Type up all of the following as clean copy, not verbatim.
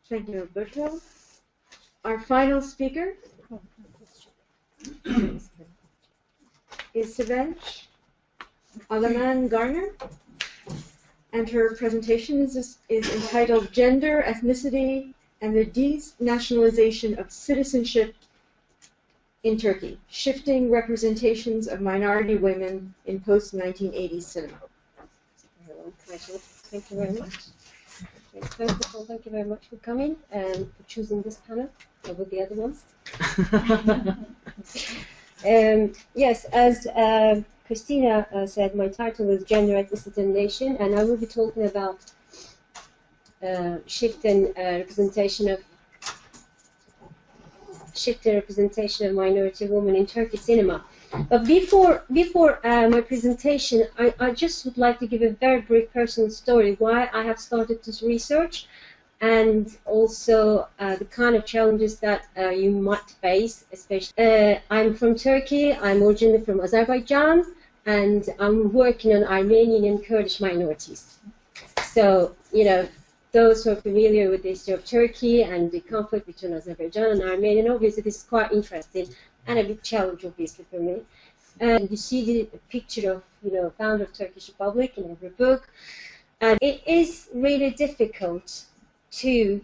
Thank you, Alberto. Our final speaker is Sevinc Elaman Garner, and her presentation is entitled Gender, Ethnicity, and the Denationalization of Citizenship in Turkey, Shifting Representations of Minority Women in Post-1980s Cinema. Thank you very much. First of all, thank you very much for coming and for choosing this panel over the other ones. Yes, as Christina said, my title is Gender, Ethnicity, and Nation, and I will be talking about shifting representation of minority women in Turkish cinema. But before my presentation, I just would like to give a very brief personal story why I have started this research, and also the kind of challenges that you might face, especially. I'm from Turkey, I'm originally from Azerbaijan, and I'm working on Armenian and Kurdish minorities. So, you know, those who are familiar with the history of Turkey and the conflict between Azerbaijan and Armenia, obviously this is quite interesting and a big challenge, obviously, for me. And you see the picture of, you know, founder of Turkish Republic in every book. And it is really difficult to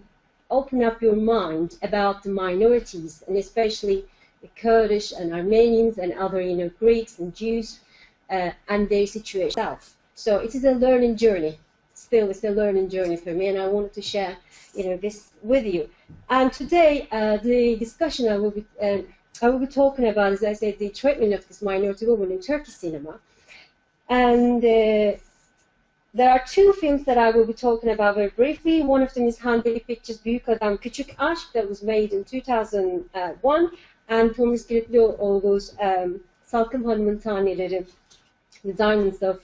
open up your mind about the minorities, and especially the Kurdish and Armenians and other, you know, Greeks and Jews and their situation. So it is a learning journey. Still, it's a learning journey for me, and I wanted to share, you know, this with you. And today, the discussion I will be talking about, as I said, the treatment of this minority woman in Turkish cinema. And there are two films that I will be talking about very briefly. One of them is Hanim'in Pictures Büyük Adam Küçük Aşk, that was made in 2001, and Thomas Gritloğlu's Salkım Hanım'ın Taneleri, The Diamonds of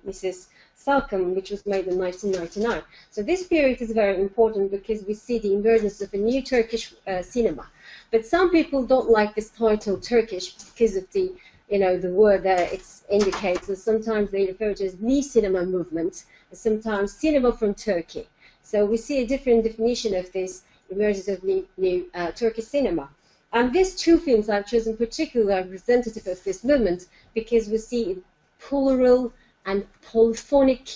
Mrs. Salkım, which was made in 1999. So this period is very important because we see the emergence of a new Turkish cinema. But some people don't like this title Turkish because of the, you know, the word that it indicates. So sometimes they refer to it as new cinema movement, and sometimes cinema from Turkey. So we see a different definition of this emergence of new Turkish cinema. And these two films I've chosen particularly are representative of this movement because we see plural and polyphonic,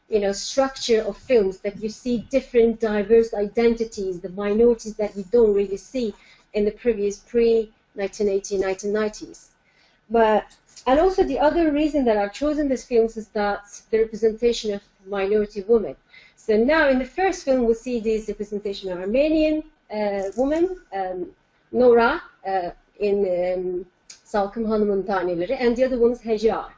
you know, structure of films, that you see different diverse identities, the minorities that we don't really see in the previous pre-1980, 1990s. And also the other reason that I've chosen these films is that the representation of minority women. So now in the first film we see this representation of Armenian woman, Nora, in Salkım Hanım'ın Taneleri, and the other one is Hajar.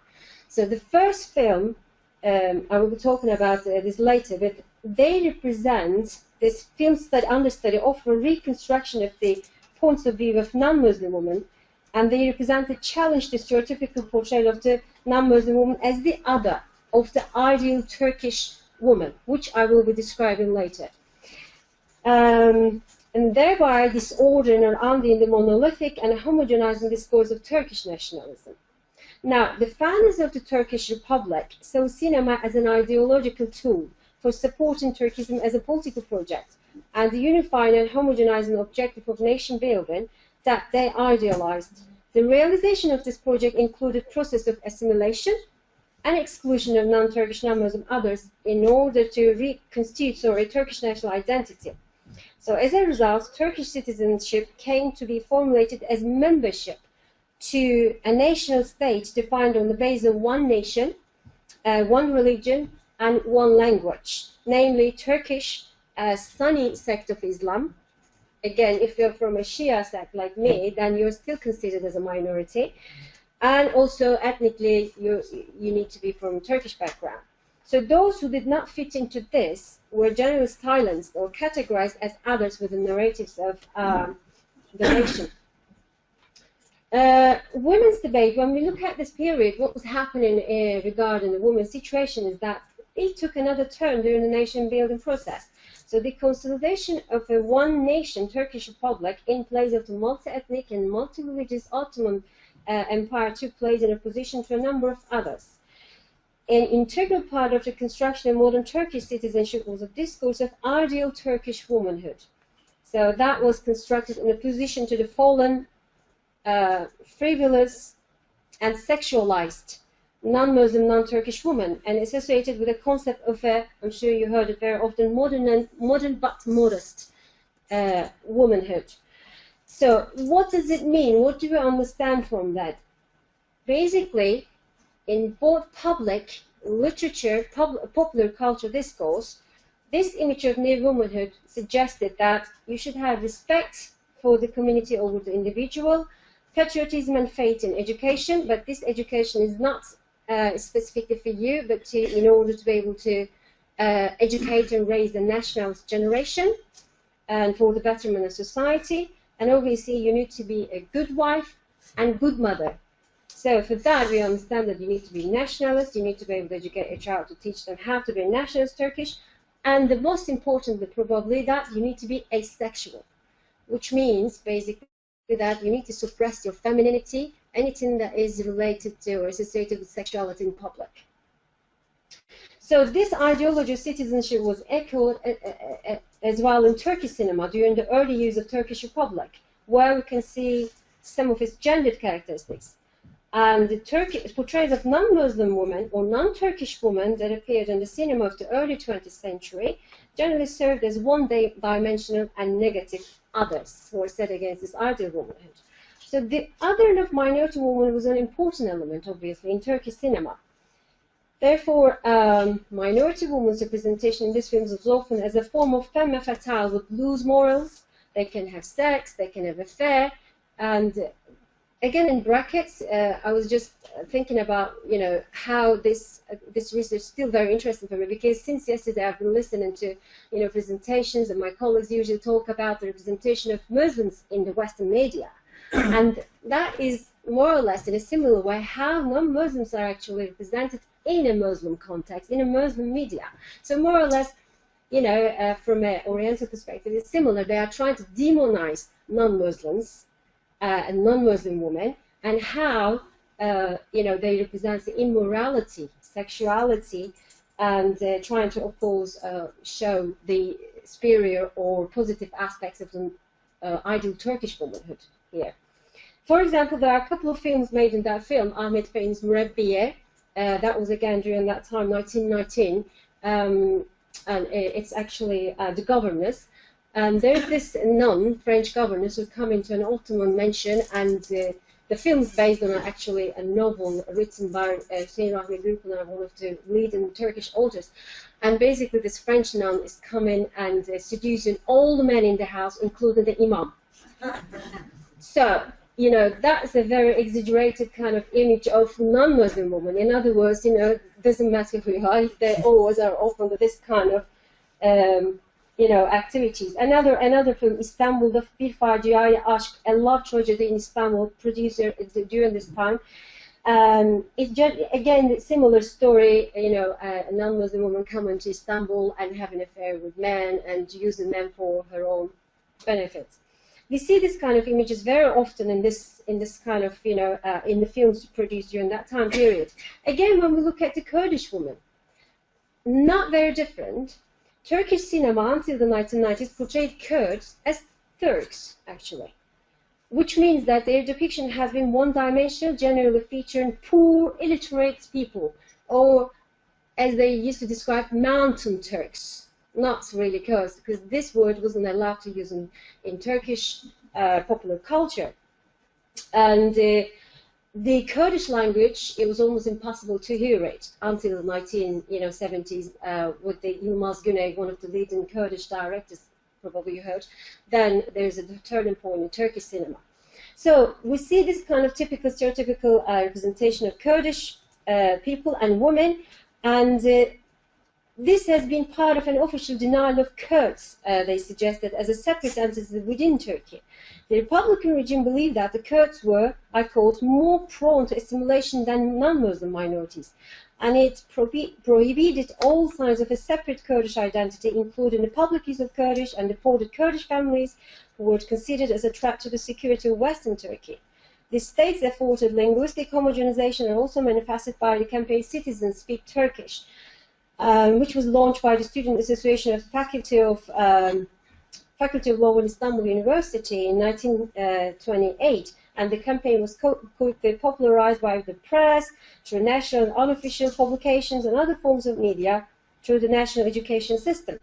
So the first film, I will be talking about this later, but they represent, this film understudy offer reconstruction of the points of view of non-Muslim women, and they represent a challenge the stereotypical portrayal of the non-Muslim woman as the other, of the ideal Turkish woman, which I will be describing later. And thereby disordering and undoing the monolithic and homogenizing discourse of Turkish nationalism. Now, the founders of the Turkish Republic saw cinema as an ideological tool for supporting Turkism as a political project, and the unifying and homogenizing objective of nation building that they idealized. The realization of this project included process of assimilation and exclusion of non-Turkish, non-Muslim others in order to reconstitute a Turkish national identity. So as a result, Turkish citizenship came to be formulated as membership to a national state defined on the basis of one nation, one religion, and one language, namely Turkish Sunni sect of Islam. Again, if you're from a Shia sect like me, then you're still considered as a minority. And also, ethnically, you need to be from Turkish background. So those who did not fit into this were generally silenced or categorized as others with the narratives of the nation. Women's debate, when we look at this period, what was happening regarding the women's situation is that it took another turn during the nation-building process. So the consolidation of a one-nation Turkish Republic in place of the multi-ethnic and multi-religious Ottoman Empire took place in opposition to a number of others. an integral part of the construction of modern Turkish citizenship was a discourse of ideal Turkish womanhood. So that was constructed in opposition to the fallen, frivolous, and sexualized non-Muslim, non-Turkish woman, and associated with the concept of a, I'm sure you heard it very often, modern but modest womanhood. So what does it mean? What do we understand from that? Basically, in both public literature, popular culture discourse, this image of new womanhood suggested that you should have respect for the community over the individual, patriotism and faith in education, but this education is not specifically for you, but in order to be able to educate and raise the nationalist generation and for the betterment of society. And obviously you need to be a good wife and good mother. So for that we understand that you need to be nationalist, you need to be able to educate a child to teach them how to be nationalist Turkish, and the most importantly probably that you need to be asexual, which means basically that you need to suppress your femininity, anything that is related to or associated with sexuality in public. So this ideology of citizenship was echoed as well in Turkish cinema during the early years of Turkish Republic, where we can see some of its gendered characteristics. And the portrayals of non-Muslim women or non-Turkish women that appeared in the cinema of the early 20th century generally served as one-dimensional and negative others who were set against this ideal womanhood. So the othering of minority women was an important element, obviously, in Turkish cinema. Therefore, minority women's representation in these films was often as a form of femme fatale with loose morals. They can have sex, they can have affair, and again in brackets, I was just thinking about, you know, how this research is still very interesting for me, because since yesterday I've been listening to, you know, presentations, and my colleagues usually talk about the representation of Muslims in the Western media. And that is more or less in a similar way how non-Muslims are actually represented in a Muslim context, in a Muslim media. So more or less, you know, from an Oriental perspective, it's similar. They are trying to demonize non-Muslims and non-Muslim women, and how, you know, they represent the immorality, sexuality, and trying to oppose, show the superior or positive aspects of the ideal Turkish womanhood here. For example, there are a couple of films made in that film. Ahmet Bey'in's Mürebbiye, that was again during that time, 1919, and it's actually the governess. And there's this nun, French governess, who come into an Ottoman mansion, and the film is based on actually a novel written by Hüseyin Rahmi Gürpınar, one of the leading Turkish authors. And basically this French nun is coming and seducing all the men in the house, including the imam. So, you know, that's a very exaggerated kind of image of non-Muslim women. In other words, you know, it doesn't matter who you are, they always are open to this kind of, you know, activities. Another film, İstanbul'da Bir Faciai Aşk, a love tragedy in Istanbul, produced during this time. It's just, again, similar story, you know, a non-Muslim woman coming to Istanbul and having an affair with men and using them for her own benefits. We see this kind of images very often in this kind of, you know, in the films produced during that time period. Again, when we look at the Kurdish woman, not very different. Turkish cinema until the 1990s portrayed Kurds as Turks, actually, which means that their depiction has been one-dimensional, generally featuring poor, illiterate people, or as they used to describe, mountain Turks. Not really Kurds, because this word wasn't allowed to use in Turkish popular culture. And the Kurdish language, it was almost impossible to hear it until the 1970s with the Yılmaz Güney, one of the leading Kurdish directors, probably you heard. Then there's a turning point in Turkish cinema. So we see this kind of typical, stereotypical representation of Kurdish people and women, and this has been part of an official denial of Kurds, they suggested, as a separate entity within Turkey. The Republican regime believed that the Kurds were, I quote, more prone to assimilation than non-Muslim minorities, and it prohibited all signs of a separate Kurdish identity, including the public use of Kurdish and deported Kurdish families who were considered as a threat to the security of Western Turkey. The state's effort at linguistic homogenization are also manifested by the campaign Citizens Speak Turkish, which was launched by the Student Association of Faculty of Law in Istanbul University in 1928. And the campaign was quickly popularized by the press, through national and unofficial publications and other forms of media, through the national education system.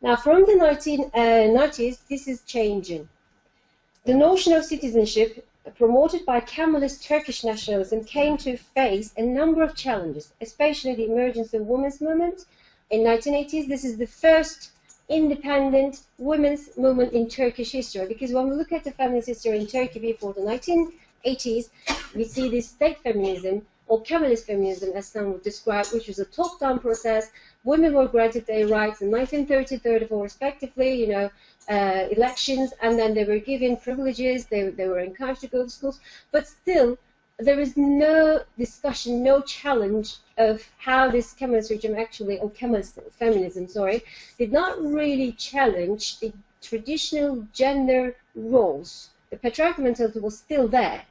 Now, from the 1990s, this is changing. The notion of citizenship, promoted by Kemalist Turkish nationalism, came to face a number of challenges, especially the emergence of women's movement. In 1980s, this is the first independent women's movement in Turkish history, because when we look at the feminist history in Turkey before the 1980s, we see this state feminism, or Kemalist feminism, as some would describe, which was a top-down process. Women were granted their rights in 1930, 34 respectively, elections, and then they were given privileges, they were encouraged to go to schools, but still there is no discussion, no challenge of how this Kemalist regime actually, or Kemalist feminism, sorry, did not really challenge the traditional gender roles. The patriarchal mentality was still there,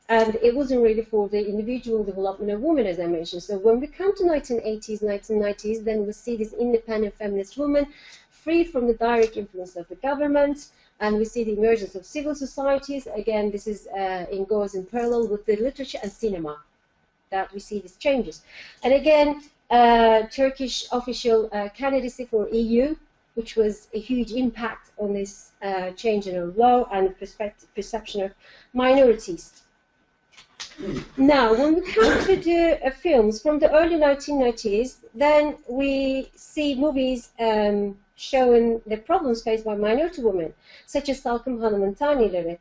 and it wasn't really for the individual development of women, as I mentioned. So when we come to 1980s, 1990s, then we see this independent feminist woman, free from the direct influence of the government, and we see the emergence of civil societies. Again, this is goes in parallel with the literature and cinema that we see these changes. And again, Turkish official candidacy for EU, which was a huge impact on this change in law and perception of minorities. Now, when we come to the films from the early 1990s, then we see movies showing the problems faced by minority women, such as Salkım Hanım'ın Tanileri.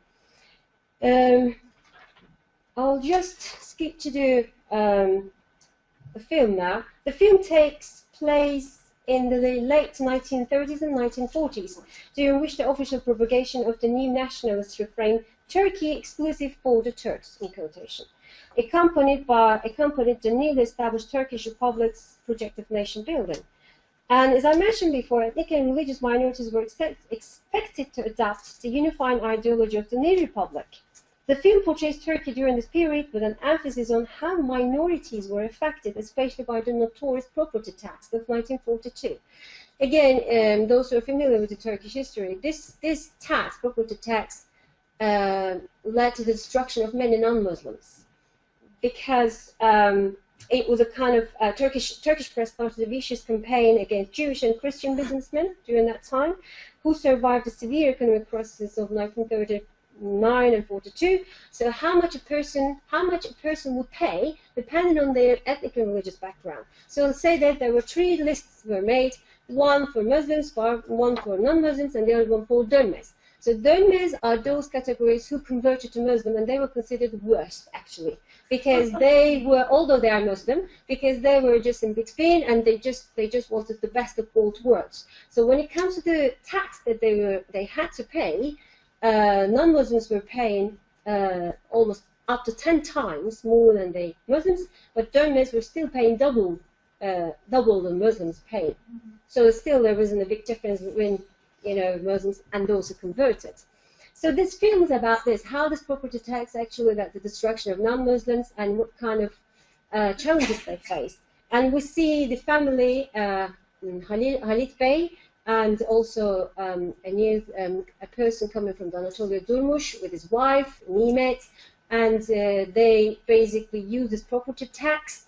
I'll just skip to the film now. The film takes place in the late 1930s and 1940s, during which the official propagation of the new nationalist refrain, Turkey exclusive for the Turks, in quotation, accompanied the newly established Turkish Republic's project of nation building. And as I mentioned before, ethnic and religious minorities were expected to adopt the unifying ideology of the new republic. The film portrays Turkey during this period with an emphasis on how minorities were affected, especially by the notorious property tax of 1942. Again, those who are familiar with the Turkish history, this tax, property tax, led to the destruction of many non-Muslims, because it was a kind of Turkish press started a vicious campaign against Jewish and Christian businessmen during that time, who survived the severe economic crisis of 1939 and 42. So how much a person would pay depending on their ethnic and religious background. So let's say that there were 3 lists were made: one for Muslims, one for non-Muslims, and the other one for dönmez. So dönmez are those categories who converted to Muslim, and they were considered worst, actually, because they were, although they are Muslim, because they were just in between, and they just wanted the best of both worlds. So when it comes to the tax that they had to pay, non-Muslims were paying almost up to 10 times more than the Muslims, but dönmez were still paying double the Muslims paid. So still there wasn't a big difference between Muslims and those who converted. So this film is about this, how this property tax actually led to the destruction of non-Muslims and what kind of challenges they faced. And we see the family, Halit Bey, and also a person coming from Anatolia, Durmuş, with his wife, Nimet, and they basically use this property tax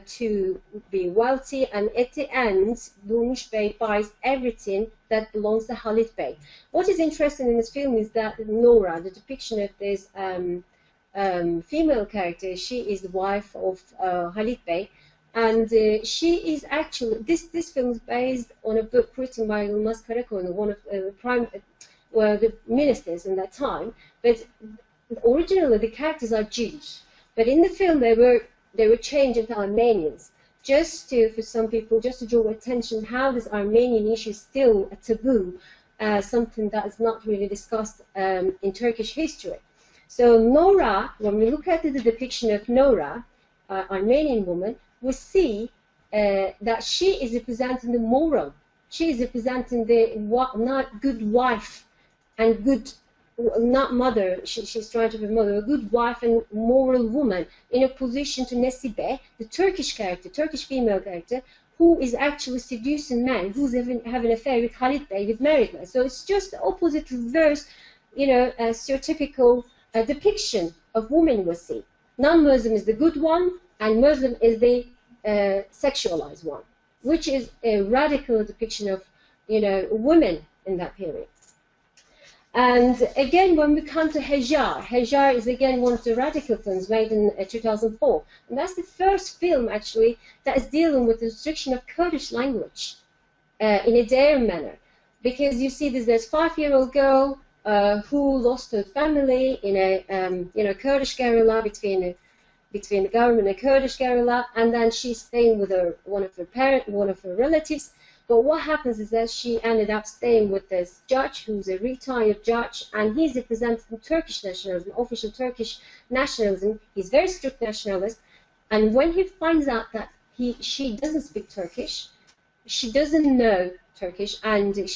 to be wealthy, and at the end, Durmuş Bey buys everything that belongs to Halit Bey. What is interesting in this film is that Nora, the depiction of this female character, she is the wife of Halit Bey, and she is actually, this film is based on a book written by Yılmaz Karakoyunlu, one of the ministers in that time, but originally the characters are Jewish, but in the film they were changed into Armenians, just for some people, just to draw attention how this Armenian issue is still a taboo, something that is not really discussed in Turkish history. So Nora, when we look at the depiction of Nora, Armenian woman, we see that she is representing the moral. She is representing the not good wife and good not mother, she's trying to be mother, a good wife and moral woman in opposition to Nesibe, the Turkish character, Turkish female character, who is actually seducing men, who's having an affair with Halit Bey, with married men. So it's just the opposite, reverse, you know, stereotypical depiction of women we see. Non-Muslim is the good one, and Muslim is the sexualized one, which is a radical depiction of, you know, women in that period. And again, when we come to Hejar, Hejar is again one of the radical films made in 2004. And that's the first film, actually, that is dealing with the restriction of Kurdish language in a dire manner. Because you see this 5-year-old girl who lost her family in a you know, Kurdish guerrilla between the government and Kurdish guerrilla, and then she's staying with one of her relatives. But what happens is that she ended up staying with this judge, who's a retired judge, and he's representing Turkish nationalism, official Turkish nationalism. He's very strict nationalist, and when he finds out that she doesn't speak Turkish, she doesn't know Turkish, and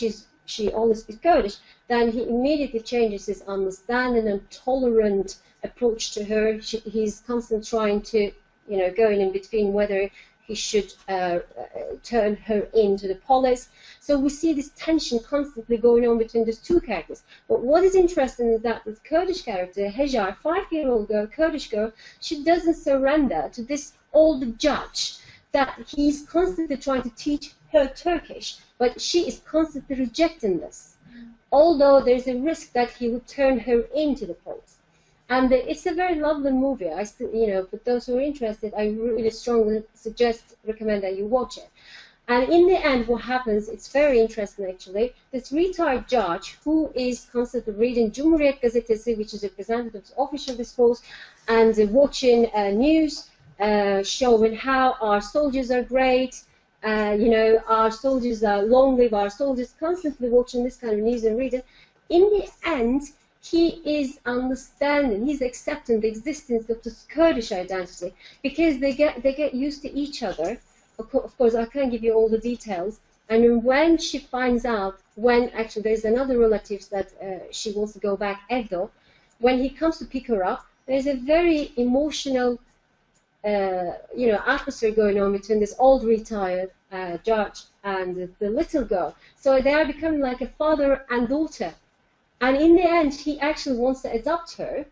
she only speaks Kurdish, then he immediately changes his understanding and tolerant approach to her. He's constantly trying to, you know, going in between whether he should turn her into the police. So we see this tension constantly going on between these two characters. But what is interesting is that this Kurdish character, Hejar, 5-year-old girl, Kurdish girl, she doesn't surrender to this old judge that he's constantly trying to teach her Turkish, but she is constantly rejecting this, although there's a risk that he would turn her into the police. And it's a very lovely movie. I still, you know, for those who are interested, I really strongly recommend that you watch it. And in the end, what happens, it's very interesting actually. This retired judge who is constantly reading Cumhuriyet Gazetesi, which is a representative's official discourse, and watching news showing how our soldiers are great, you know, our soldiers are long live our soldiers, constantly watching this kind of news and reading. In the end, he is understanding, he's accepting the existence of this Kurdish identity, because they get used to each other. Of course, I can't give you all the details. And when she finds out, when actually there's another relative that she wants to go back, Edo, when he comes to pick her up, there's a very emotional, you know, atmosphere going on between this old retired judge and the little girl. So they are becoming like a father and daughter. And in the end, he actually wants to adopt her,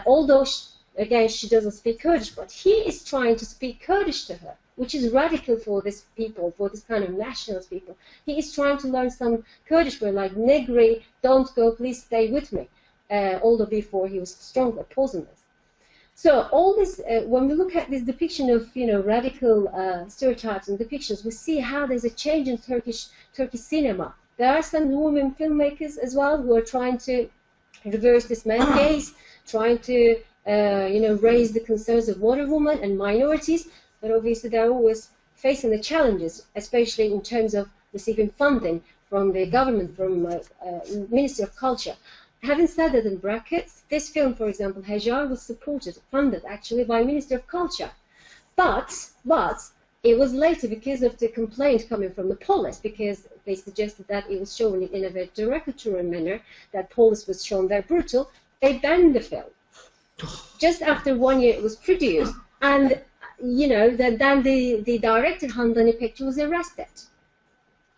although, again, she doesn't speak Kurdish, but he is trying to speak Kurdish to her, which is radical for this people, for this kind of nationalist people. He is trying to learn some Kurdish word, like Negri, don't go, please stay with me, although before he was strongly opposing this. So all this, when we look at this depiction of, you know, radical stereotypes and depictions, we see how there's a change in Turkish cinema. There are some women filmmakers as well who are trying to reverse this man gaze, trying to, you know, raise the concerns of water women and minorities, but obviously they're always facing the challenges, especially in terms of receiving funding from the government, from Ministry of Culture. Having said that in brackets, this film, for example, Hejar, was funded actually by Ministry of Culture, but it was later, because of the complaint coming from the police, because they suggested that it was shown in a very derogatory manner, that police was shown very brutal, they banned the film. Just after 1 year it was produced, and, you know, then the director, Handan İpekçi, was arrested.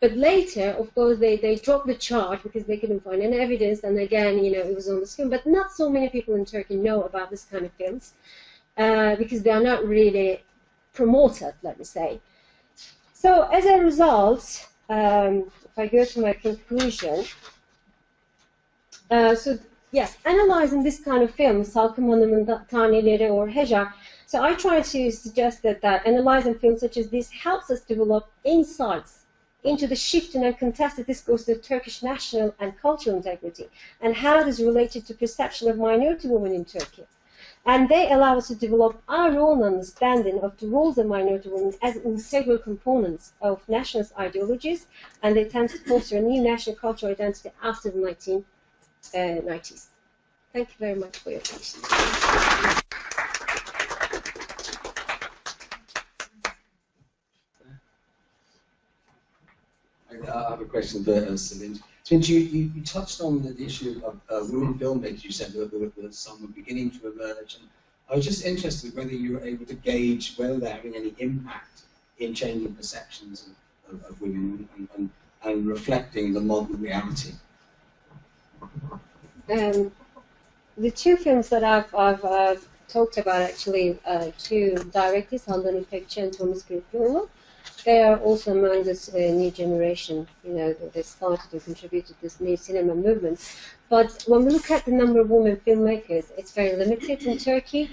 But later, of course, they dropped the charge because they couldn't find any evidence, and again, you know, it was on the screen. But not so many people in Turkey know about this kind of films, because they are not really promoted, let me say. So as a result, if I go to my conclusion, so yes, analyzing this kind of films, Hanim'in Taneleri or Hejar, so I try to suggest that analyzing films such as this helps us develop insights into the shifting and contested discourse of Turkish national and cultural integrity, and how it is related to perception of minority women in Turkey. And they allow us to develop our own understanding of the roles of minority women as integral components of nationalist ideologies, and they tend to foster a new national cultural identity after the 1990s. Thank you very much for your attention. I have a question for Sevinc. Sevinc, you touched on the issue of women filmmakers. You said that some were beginning to emerge. And I was just interested whether you were able to gauge whether they're having any impact in changing perceptions of women and reflecting the modern reality. The two films that I've talked about, actually, two directors, Hanim'in and Thomas Griffin, they are also among this new generation. You know, they started and contributed to this new cinema movement. But when we look at the number of women filmmakers, it's very limited in Turkey,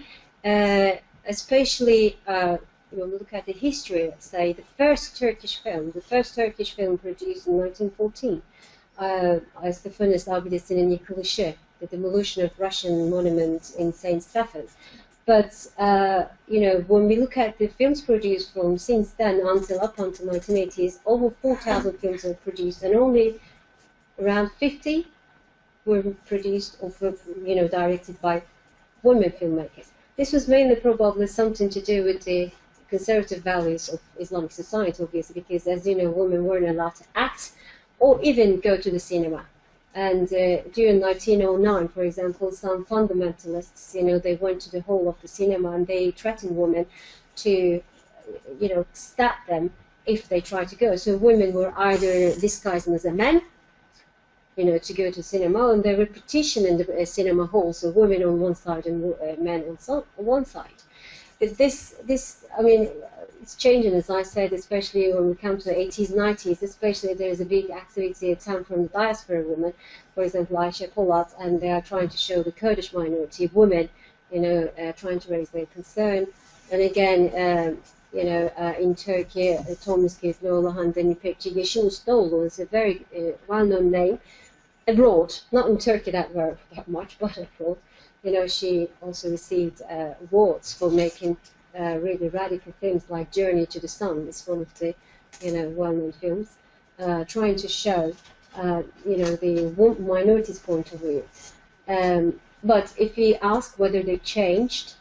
especially when we look at the history. Say the first Turkish film produced in 1914, as the Furnace Abidesi'nin Yıkılışı, the demolition of Russian monuments in St. Stephen. But you know, when we look at the films produced from since then up until 1980s, over 4,000 films were produced, and only around 50 were produced or directed by women filmmakers. This was mainly probably something to do with the conservative values of Islamic society, obviously, because, as you know, women weren't allowed to act or even go to the cinema. And during 1909, for example, some fundamentalists, they went to the hall of the cinema and they threatened women to, stab them if they tried to go. So women were either disguised as a man, to go to cinema, and they were petitioning the cinema hall, so women on one side and men on one side. But this, I mean, it's changing, as I said, especially when we come to the 80s, 90s, especially there is a big activity attempt from the diaspora women, for example, Ayşe Polat, and they are trying to show the Kurdish minority women, trying to raise their concern. And again, in Turkey, Thomas Keyiflioğlu, Handan İpekçi, Yeşil Ustaoğlu is a very well-known name abroad, not in Turkey that much, but abroad. She also received awards for making really radical films like Journey to the Sun. It's one of the, well-known films, trying to show, the minorities' point of view. But if we ask whether they changed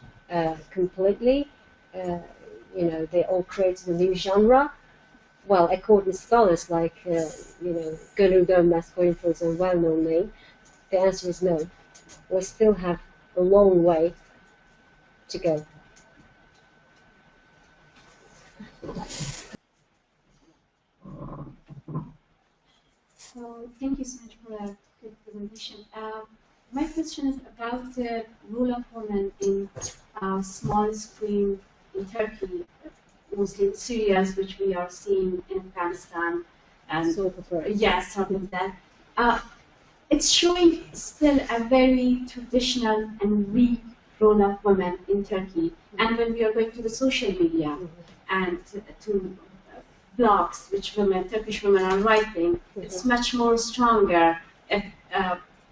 completely, they all created a new genre. Well, according to scholars like, Garner, for instance, a well-known name, the answer is no. We still have a long way to go. So thank you so much for a good presentation. My question is about the role of women in small screen in Turkey, mostly the serials which we are seeing in Afghanistan and sort of, yes, something like that. It's showing still a very traditional and weak role of women in Turkey. And when we are going to the social media and to blogs which Turkish women are writing, it's much more stronger. If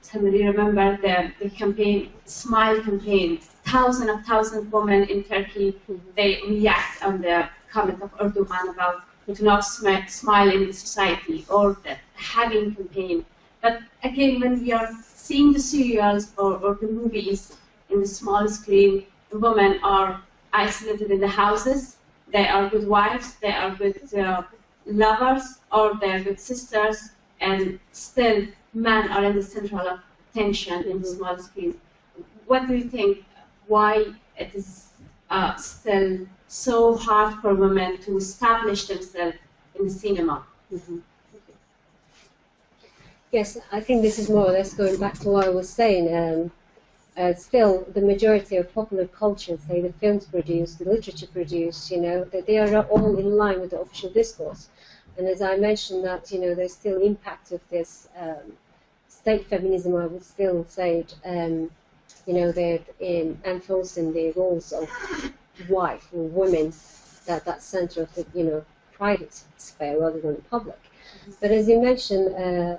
somebody remember the campaign, Smile campaign, thousands of women in Turkey, they react on the comment of Erdogan about to not smile in the society, or the having campaign. But again, when we are seeing the serials or the movies in the small screen, the women are isolated in the houses. They are good wives, they are good lovers, or they are good sisters, and still men are in the central of attention in the small screen. What do you think? Why it is still so hard for women to establish themselves in the cinema? Yes, I think this is more or less going back to what I was saying. Still, the majority of popular culture, say the films produced, the literature produced, that they are not all in line with the official discourse. And as I mentioned that, there's still impact of this state feminism, I would still say, they're enforcing the roles of wife or women, that center of the, private sphere rather than the public. But as you mentioned,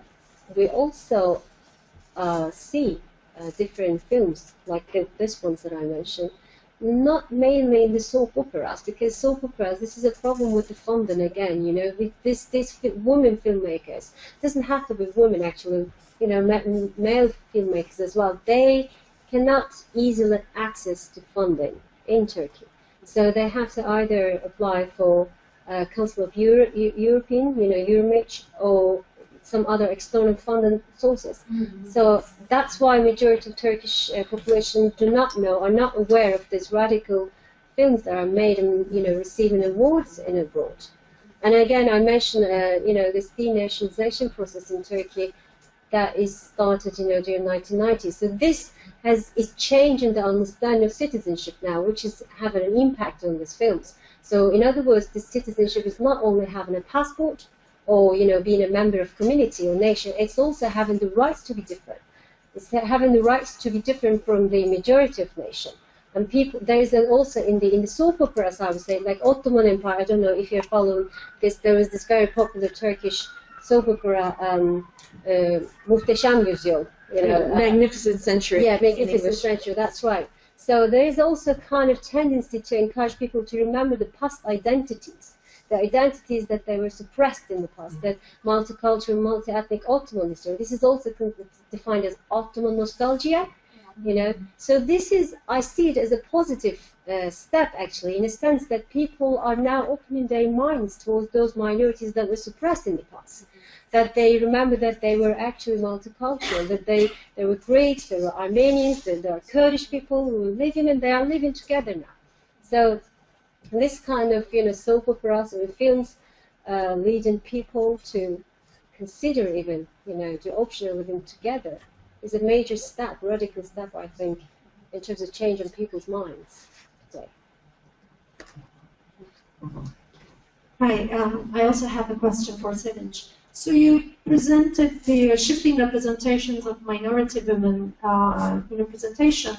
we also see different films like this ones that I mentioned, not mainly in the soap operas, because soap operas, this is a problem with the funding again, with this women filmmakers, doesn't have to be women actually, male filmmakers as well, they cannot easily access to funding in Turkey. So they have to either apply for Council of European, Euromich, or some other external funding sources. So that's why majority of Turkish population do not know, are not aware of these radical films that are made and receiving awards in abroad. And again, I mentioned this denationalization process in Turkey that is started during the 1990s. So this is changing the understanding of citizenship now, which is having an impact on these films. So in other words, this citizenship is not only having a passport or being a member of community or nation, it's also having the rights to be different. It's having the rights to be different from the majority of nation. And people, there is also in the soap operas, I would say, like Ottoman Empire. I don't know if you're following this. There was this very popular Turkish soap opera, Muhteşem Yüzyıl. Magnificent Century. Yeah, Magnificent Century. That's right. So there is also a kind of tendency to encourage people to remember the past identities, the identities that they were suppressed in the past, that multicultural, multi-ethnic Ottoman history. This is also defined as Ottoman nostalgia. So this is, I see it as a positive step, actually, in a sense that people are now opening their minds towards those minorities that were suppressed in the past, that they remember that they were actually multicultural, that they were Greeks, they were Armenians, that there are Kurdish people who were living, and they are living together now. So this kind of soap operas or films leading people to consider even the option of living together is a major step, radical step, I think, in terms of changing people's minds today. Hi, I also have a question for Sevinc. So you presented the shifting representations of minority women in a presentation,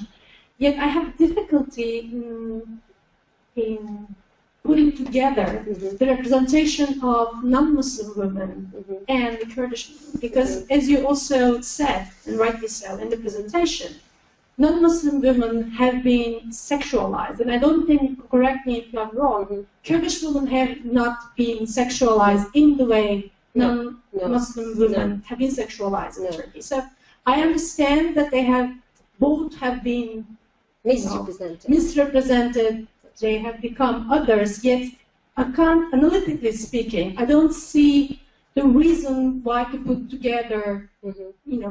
yet I have difficulty in putting together the representation of non-Muslim women and the Kurdish women, because as you also said, and rightly so, in the presentation, non-Muslim women have been sexualized, and I don't think, correct me if I'm wrong, Kurdish women have not been sexualized in the way non-Muslim women have been sexualized in Turkey. So I understand that they both have been misrepresented. They have become others, yet I can't, analytically speaking, I don't see the reason why to put together,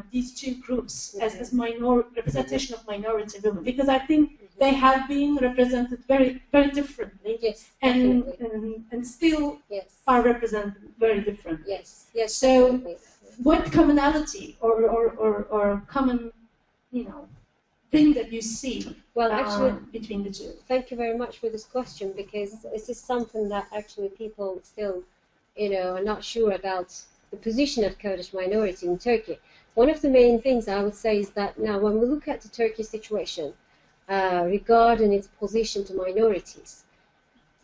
these two groups as representation of minority women, because I think they have been represented very, very differently, and still are represented very differently. So, what commonality or common, thing that you see actually between the two? Thank you very much for this question, because this is something that actually people still are not sure about the position of Kurdish minority in Turkey. One of the main things I would say is that now when we look at the Turkish situation regarding its position to minorities,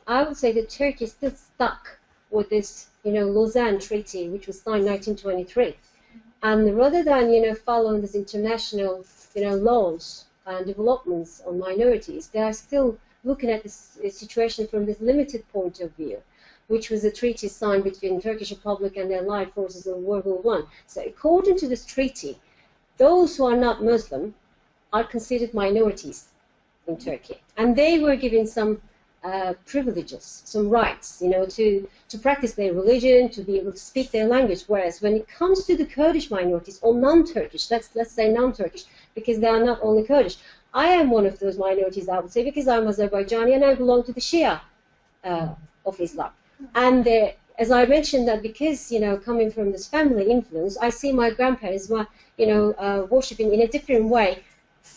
I would say that Turkey is still stuck with this Lausanne Treaty, which was signed in 1923. And rather than following this international laws and developments on minorities, they are still looking at this situation from this limited point of view, which was a treaty signed between the Turkish Republic and the Allied forces in World War I. So according to this treaty, those who are not Muslim are considered minorities in Turkey. And they were given some privileges, some rights, to practice their religion, to be able to speak their language. Whereas when it comes to the Kurdish minorities, or non-Turkish, let's say non-Turkish, because they are not only Kurdish. I am one of those minorities, I would say, because I'm Azerbaijani and I belong to the Shia of Islam. And as I mentioned, that because coming from this family influence, I see my grandparents worshipping in a different way,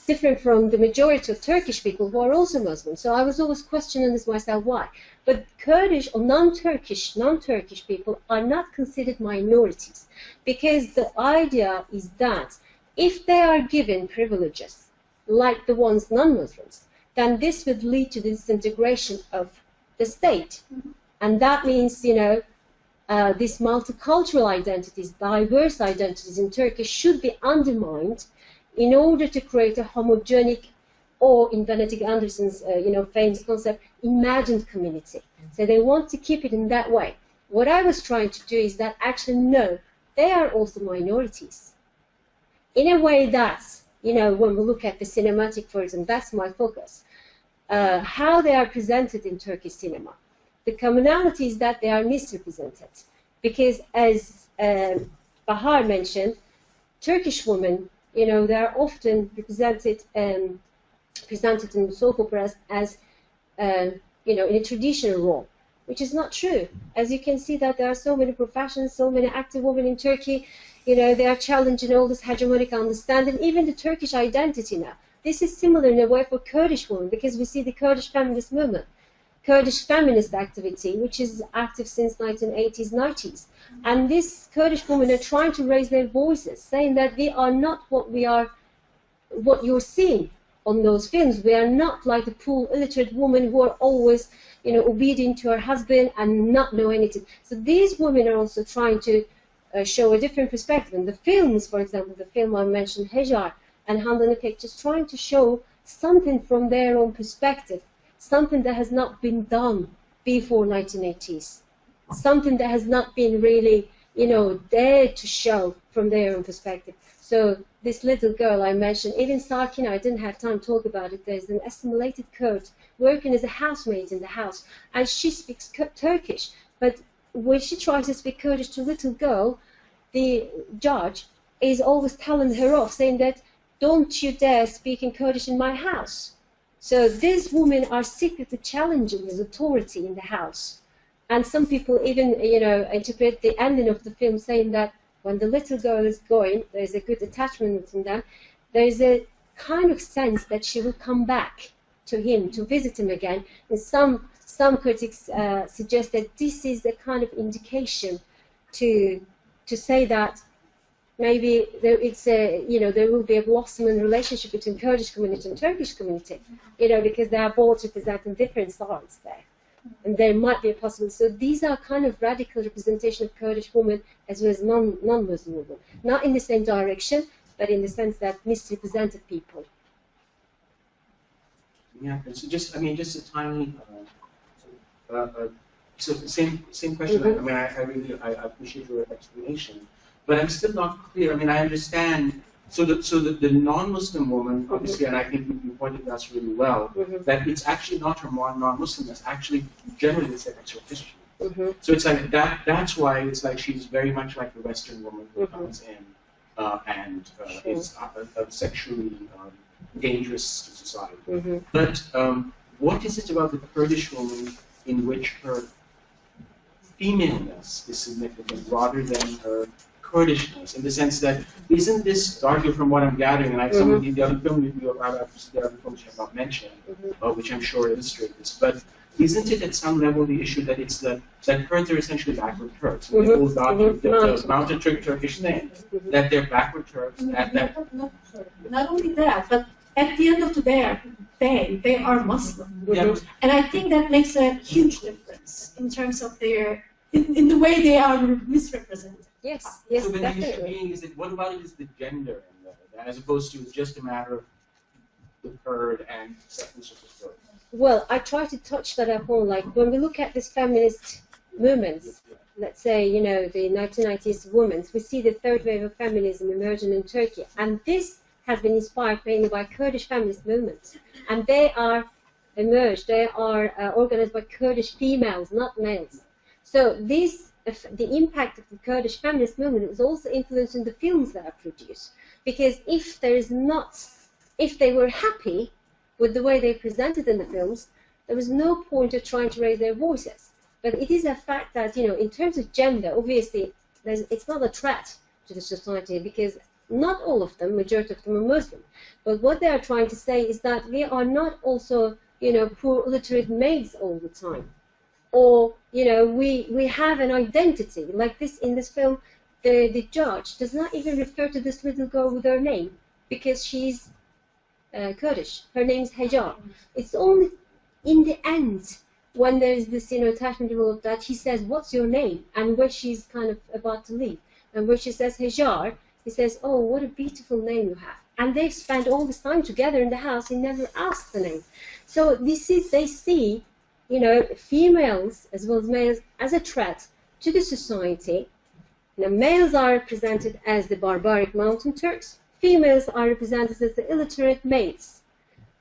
different from the majority of Turkish people who are also Muslim. So I was always questioning this myself, why? But Kurdish or non-Turkish people are not considered minorities, because the idea is that if they are given privileges like the ones non-Muslims, then this would lead to the disintegration of the state. And that means, these multicultural identities, diverse identities in Turkey should be undermined in order to create a homogenic, or in Benedict Anderson's, famous concept, imagined community. So they want to keep it in that way. What I was trying to do is that actually, no, they are also minorities. In a way that, when we look at the cinematic, for example, that's my focus, how they are presented in Turkish cinema. The commonality is that they are misrepresented. Because as Bahar mentioned, Turkish women, they are often presented in soap operas as, in a traditional role, which is not true. As you can see that there are so many professions, so many active women in Turkey, they are challenging all this hegemonic understanding, even the Turkish identity now. This is similar in a way for Kurdish women, because we see the Kurdish feminist movement, Kurdish feminist activity, which is active since 1980s, 90s. And these Kurdish women are trying to raise their voices, saying that we are not what you're seeing on those films. We are not like the poor illiterate women who are always, obedient to her husband and not know anything. So these women are also trying to show a different perspective. In the films, for example, the film I mentioned, Hejar and Hanim'in, just trying to show something from their own perspective, something that has not been done before 1980s, something that has not been really, dared to show from their own perspective. So this little girl I mentioned, even Sakina, I didn't have time to talk about it. There's an assimilated Kurd working as a housemaid in the house, and she speaks Turkish. But when she tries to speak Kurdish to a little girl, the judge is always telling her off, saying that, don't you dare speak in Kurdish in my house. So these women are secretly challenging his authority in the house. And some people even, interpret the ending of the film saying that when the little girl is going, there's a good attachment between them, there's a kind of sense that she will come back to him, to visit him again. And some critics suggest that this is the kind of indication to say that maybe there will be a blossoming relationship between Kurdish community and Turkish community, because they are both representing different sides there. And there might be a possibility. So these are kind of radical representation of Kurdish women as well as non-Muslim women. Not in the same direction, but in the sense that misrepresented people. Yeah, so just a tiny, so same question. Mm-hmm. I appreciate your explanation, but I'm still not clear. I understand. So the non-Muslim woman, obviously, and I think you pointed out really well, that it's actually not her non-Muslim, it's actually generally the sexual history. So it's like that's why it's like she's very much like the Western woman who comes in and is sexually dangerous to society. But what is it about the Kurdish woman in which her femaleness is significant rather than her Kurdishness, in the sense that isn't this largely from what I'm gathering, and like some of the other films you have not mentioned, which I'm sure illustrate this, but isn't it at some level the issue that it's that Kurds are essentially backward Turks? They both got the mountain Turkish name, that they're backward Turks. Not only that, but at the end of the day, they are Muslim. And I think that makes a huge difference in terms of in the way they are misrepresented. Yes, so then definitely. The issue being is that what about it is the gender in that, as opposed to it's just a matter of the Kurd and acceptance of the Kurd? Well, I try to touch that upon, like when we look at this feminist movements, let's say, the 1990s women, we see the third wave of feminism emerging in Turkey, and this has been inspired mainly by Kurdish feminist movements, and they are organized by Kurdish females, not males. So the impact of the Kurdish feminist movement is also influencing the films that are produced. Because if they were happy with the way they presented in the films, there was no point of trying to raise their voices. But it is a fact that, in terms of gender, obviously, it's not a threat to the society, because not all of them, majority of them are Muslim. But what they are trying to say is that we are not also, poor illiterate maids all the time. Or, we have an identity. Like this in this film, the judge does not even refer to this little girl with her name, because she's Kurdish. Her name is Hejar. It's only in the end, when there's this, attachment developed, that he says, what's your name? And where she's kind of about to leave. And where she says Hejar, he says, oh, what a beautiful name you have. And they've spent all this time together in the house, he never asked the name. So they see, females as well as males as a threat to the society. Now, males are represented as the barbaric mountain Turks. Females are represented as the illiterate maids.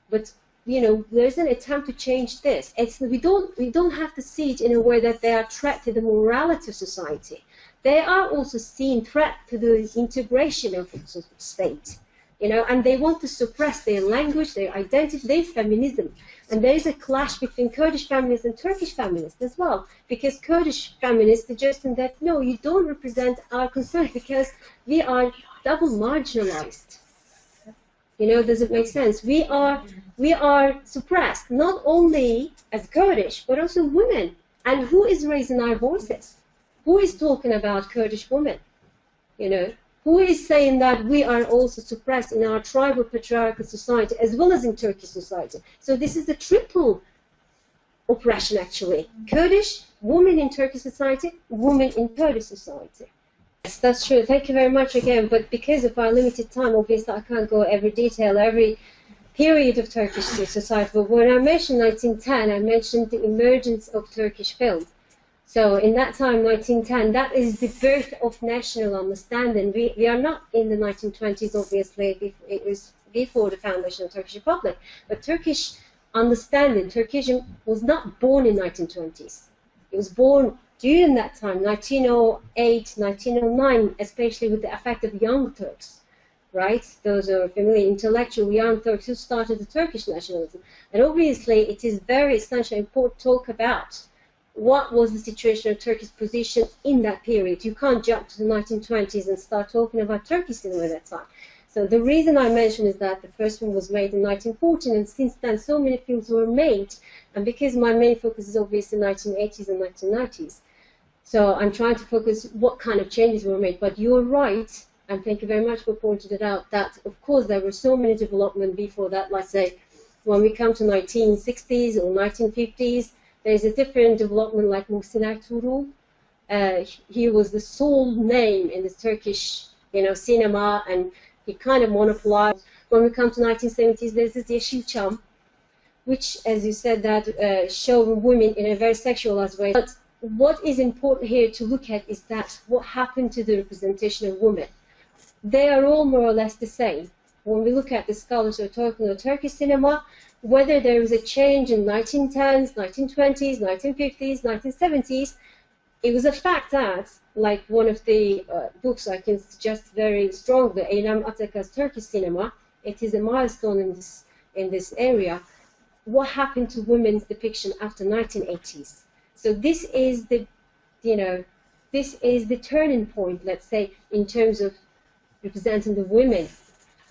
But there's an attempt to change this. We don't have to see it in a way that they are a threat to the morality of society. They are also seen threat to the integration of the state, and they want to suppress their language, their identity, their feminism. And there is a clash between Kurdish feminists and Turkish feminists as well, because Kurdish feminists suggesting that, no, you don't represent our concerns because we are double marginalized. Does it make sense? We are suppressed, not only as Kurdish, but also women. And who is raising our voices? Who is talking about Kurdish women? Who is saying that we are also suppressed in our tribal patriarchal society as well as in Turkish society? So this is a triple oppression, actually. Kurdish, women in Turkish society, women in Kurdish society. Yes, that's true. Thank you very much again. But because of our limited time, obviously I can't go every detail, every period of Turkish society. But when I mentioned 1910, I mentioned the emergence of Turkish film. So in that time, 1910, that is the birth of national understanding. We are not in the 1920s, obviously. It was before the foundation of the Turkish Republic. But Turkish understanding, Turkism was not born in 1920s. It was born during that time, 1908, 1909, especially with the effect of young Turks, right? Those are familiar, intellectual young Turks who started the Turkish nationalism. And obviously, it is very essential and important to talk about what was the situation of Turkish position in that period. You can't jump to the 1920s and start talking about Turkish cinema at that time. So the reason I mention is that the first one was made in 1914, and since then so many films were made, and because my main focus is obviously 1980s and 1990s, so I'm trying to focus what kind of changes were made. But you're right, and thank you very much for pointing it out, that of course there were so many developments before that. Let's say when we come to 1960s or 1950s, there's a different development like Muhsin Ertuğrul. He was the sole name in the Turkish, cinema, and he kind of monopolized. When we come to 1970s, there's this Yeşilçam, which, as you said, that show women in a very sexualized way. But what is important here to look at is that what happened to the representation of women. They are all more or less the same. When we look at the scholars who are talking about Turkish cinema, whether there was a change in 1910s, 1920s, 1950s, 1970s, it was a fact that, like one of the books I can suggest very strongly, Cagdas Turk Cinema, it is a milestone in this area. What happened to women's depiction after 1980s? So this is the, this is the turning point, let's say, in terms of representing the women.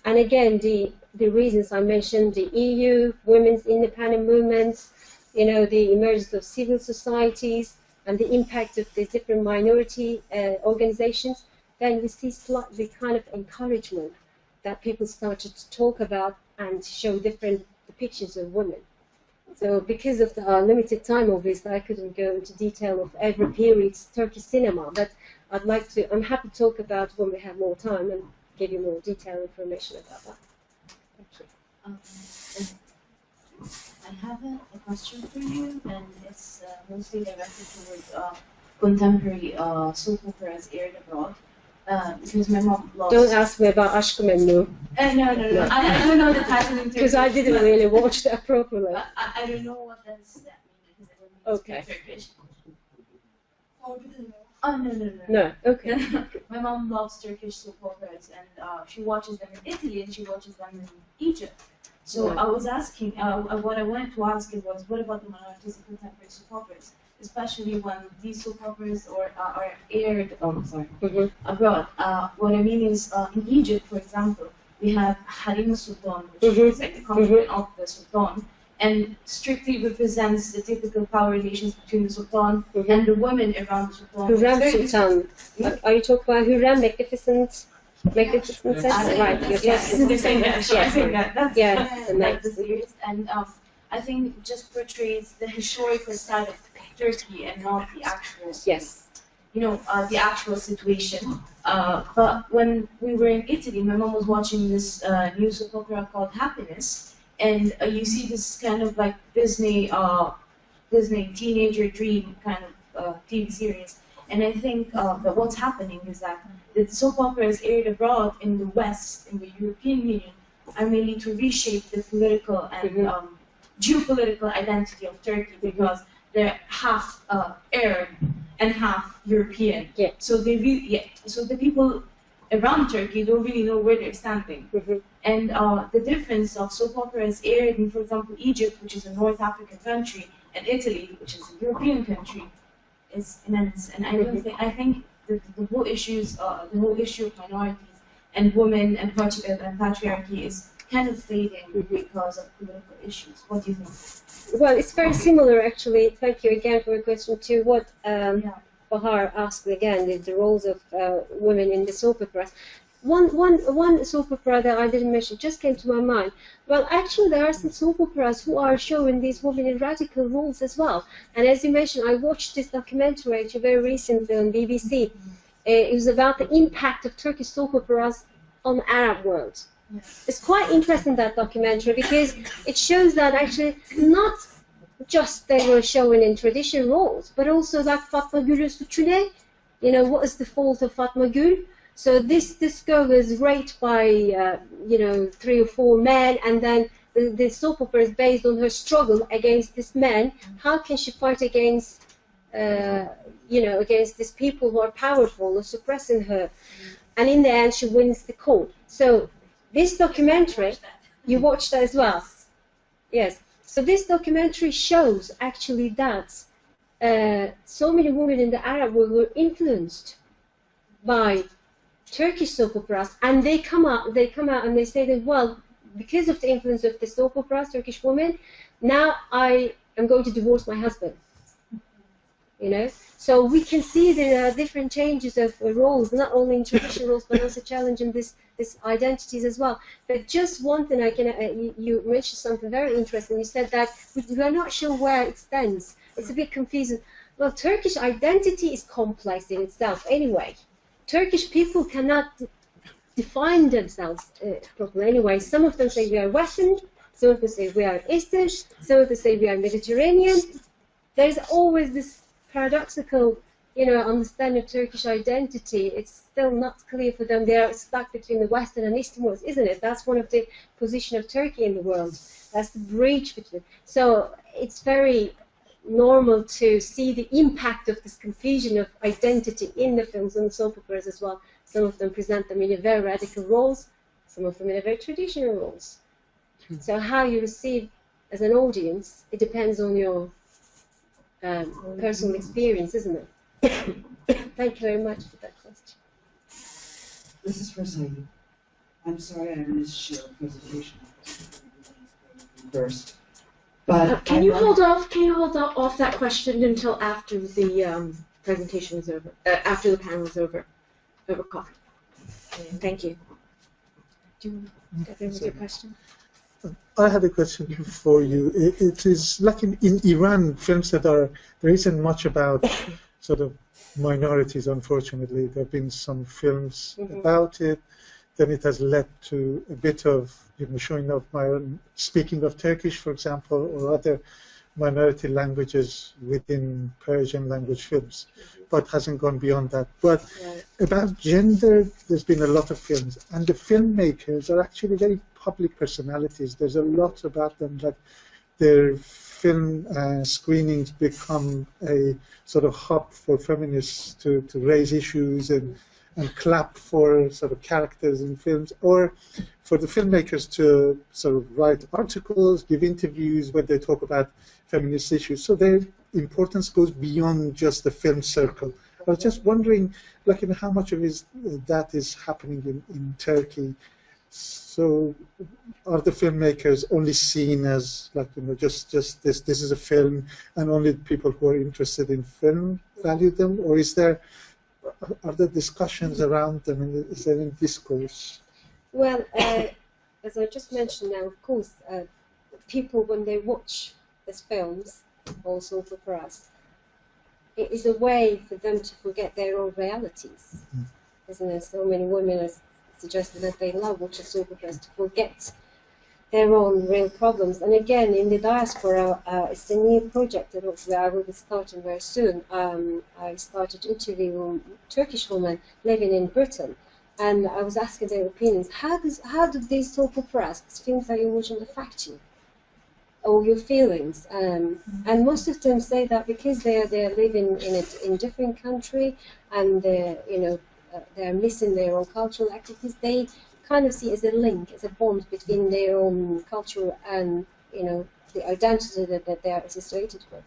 And again, the reasons I mentioned, the EU, women's independent movements, the emergence of civil societies, and the impact of the different minority organizations, then we see slightly kind of encouragement that people started to talk about and show different depictions of women. So because of the limited time, obviously, I couldn't go into detail of every period's Turkish cinema, but I'm happy to talk about when we have more time and give you more detailed information about that. Thank you. I have a question for you, and it's mostly directed towards contemporary soap operas aired abroad. Because my mom loves... Don't ask me about Aşk-ı Memnu. No. I don't know the title. Because I didn't really watch that properly. I don't know what that means because I don't speak Turkish. Oh, no. No, okay. My mom loves Turkish soap operas, and she watches them in Italy and she watches them in Egypt. So I was asking, what I wanted to ask you was, what about the minorities in contemporary soap operas? Especially when these soap operas are aired abroad. What I mean is, in Egypt, for example, we have Hanim'in Sultan, which is like the concubine of the Sultan, and strictly represents the typical power relations between the Sultan and the women around the Sultan. Hürrem Sultan. Are you talking about Hürrem, Magnificent? Magnificent? Right, yes. The same guy. I think that's the series. And I think it just portrays the historical side of Turkey and not the actual, the actual situation. But when we were in Italy, my mom was watching this new soap opera called Happiness, and you see this kind of like Disney teenager dream kind of TV series. And I think that what's happening is that the soap operas aired abroad in the West, in the European Union, are mainly to reshape the political and geopolitical identity of Turkey because they're half Arab and half European. Yeah. So they really, so the people around Turkey don't really know where they're standing. And the difference of soap operas aired in, for example, Egypt, which is a North African country, and Italy, which is a European country, is immense. And I don't think, I think the whole issues, the whole issue of minorities and women and patriarchy is kind of fading because of political issues. What do you think? Well, it's very similar, actually. Thank you again for your question to what Bahar asked again, the roles of women in the soap operas. One soap opera that I didn't mention just came to my mind. Well, actually, there are some soap operas who are showing these women in radical roles as well. And as you mentioned, I watched this documentary actually very recently on BBC. It was about the impact of Turkish soap operas on the Arab world. It's quite interesting, that documentary, because it shows that actually not just they were showing in traditional roles, but also like Fatma Gül'ün suçu ne? You know, what is the fault of Fatma Gül? So this girl was raped by, you know, 3 or 4 men, and then the soap opera is based on her struggle against this man. How can she fight against, you know, against these people who are powerful or suppressing her? And in the end, she wins the court. So this documentary, you watched that as well? Yes. So this documentary shows actually that so many women in the Arab world were influenced by Turkish soap operas, and they come out and they say that, well, because of the influence of the soap operas, Turkish women, now I am going to divorce my husband. You know, so we can see there are different changes of roles, not only in traditional roles, but also challenging this identities as well. But just one thing I can, you mentioned something very interesting. You said that we are not sure where it stands. It's a bit confusing. Well, Turkish identity is complex in itself anyway. Turkish people cannot define themselves properly anyway. Some of them say we are Western, some of them say we are Eastern, some of them say we are Mediterranean. There's always this paradoxical, you know, understanding of Turkish identity. It's still not clear for them. They are stuck between the Western and Eastern worlds, isn't it? That's one of the position of Turkey in the world. That's the bridge between. So it's very normal to see the impact of this confusion of identity in the films and soap operas as well. Some of them present them in a very radical roles, some of them in a very traditional roles. So how you receive as an audience, it depends on your personal experience, isn't it? Thank you very much for that question. This is for Sadie. I'm sorry I missed your presentation first. But can you hold off that question until after the presentation is over, after the panel is over coffee? Thank you. Do you want to get in with your question? I had a question for you. It is like in Iran, films that there isn't much about sort of minorities, unfortunately. There have been some films about it. Then it has led to a bit of, you know, showing of speaking of Turkish, for example, or other minority languages within Persian language films, but hasn't gone beyond that. But about gender, there's been a lot of films, and the filmmakers are actually very public personalities. There's a lot about them, that their film screenings become a sort of hub for feminists to raise issues and clap for sort of characters in films, or for the filmmakers to sort of write articles, give interviews when they talk about feminist issues. So their importance goes beyond just the film circle. I was just wondering, like, how much of that is happening in Turkey? So are the filmmakers only seen as, like, you know, just this is a film, and only people who are interested in film value them, or are there discussions around them, and is there any discourse? Well, as I just mentioned now, of course, people, when they watch these films, also for us, it is a way for them to forget their own realities. Isn't there? So many women are suggesting that they love watching soap operas to forget their own real problems. And again, in the diaspora, it's a new project that hopefully I will be starting very soon. I started interviewing Turkish women living in Britain, and I was asking their opinions. How do these soap operas, these films that you're watching, affect you? or your feelings. And most of them say that because they're living in different country and they're missing their own cultural activities, they kind of see it as a link, as a bond between their own culture and the identity that they are associated with.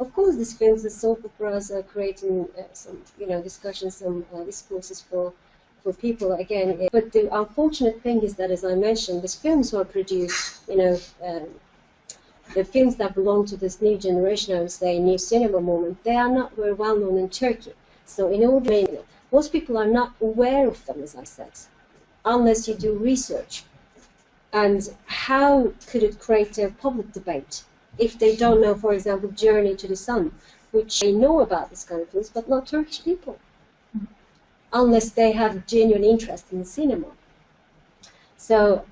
Of course, these films, the soap operas, are creating some discussions, some discourses for people again. But the unfortunate thing is that, as I mentioned, these films were produced, the films that belong to this new generation, I would say, new cinema movement, they are not very well known in Turkey. So in order, most people are not aware of them, as I said, unless you do research. And how could it create a public debate if they don't know, for example, Journey to the Sun, which they know about this kind of films, but not Turkish people, unless they have a genuine interest in cinema. So,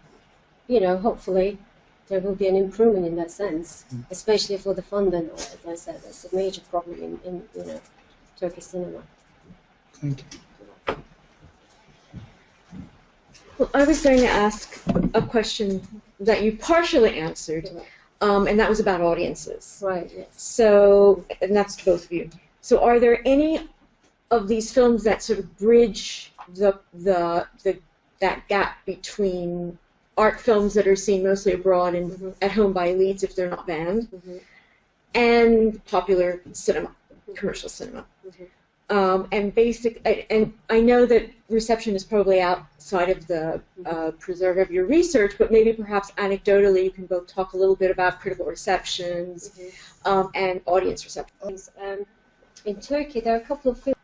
hopefully there will be an improvement in that sense, especially for the funding. As I said, that's a major problem in Turkish cinema. Thank you. Well, I was going to ask a question that you partially answered, and that was about audiences. Right. Yes. So, and that's to both of you. So, are there any of these films that sort of bridge that gap between art films that are seen mostly abroad and at home by elites if they're not banned, and popular cinema, commercial cinema? And I know that reception is probably outside of the preserve of your research, but maybe perhaps anecdotally you can both talk a little bit about critical receptions and audience receptions. In Turkey, there are a couple of films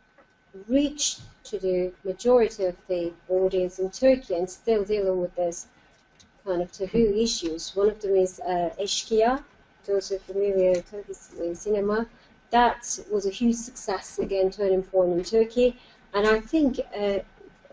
that reach to the majority of the audience in Turkey and still dealing with this kind of taboo issues. One of them is Eşkıya, those who are familiar with Turkish cinema. That was a huge success, again, turning point in Turkey. And I think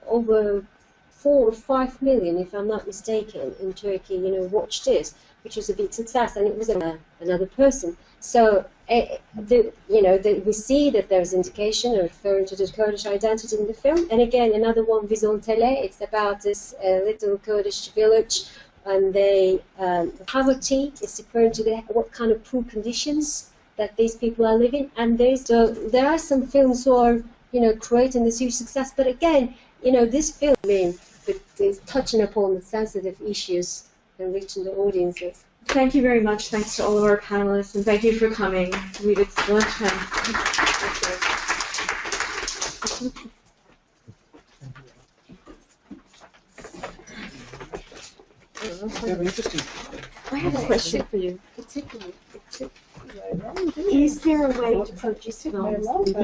over 4 or 5 million, if I'm not mistaken, in Turkey, watched this, which was a big success, and it was another person. So, we see that there's indication referring to the Kurdish identity in the film. And again, another one, Vizontele, it's about this little Kurdish village, and the poverty is referring to what kind of poor conditions that these people are living. And there are some films who are, creating this huge success. But again, this film is touching upon the sensitive issues and reaching the audiences. Thank you very much. Thanks to all of our panelists, and thank you for coming. We had lunchtime. I have a question for you. Is there a way to purchase films with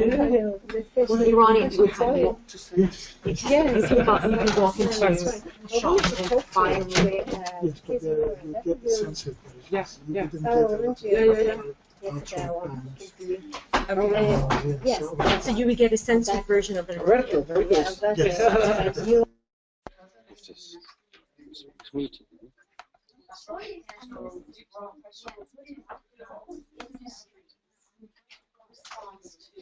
Iranian content? Yes. You can walk into a shop and buy them. Yes, but you get the censored version. Yes, You yeah. didn't get Yes. So you would get a censored version of it. Radical, very good. Yes. Response to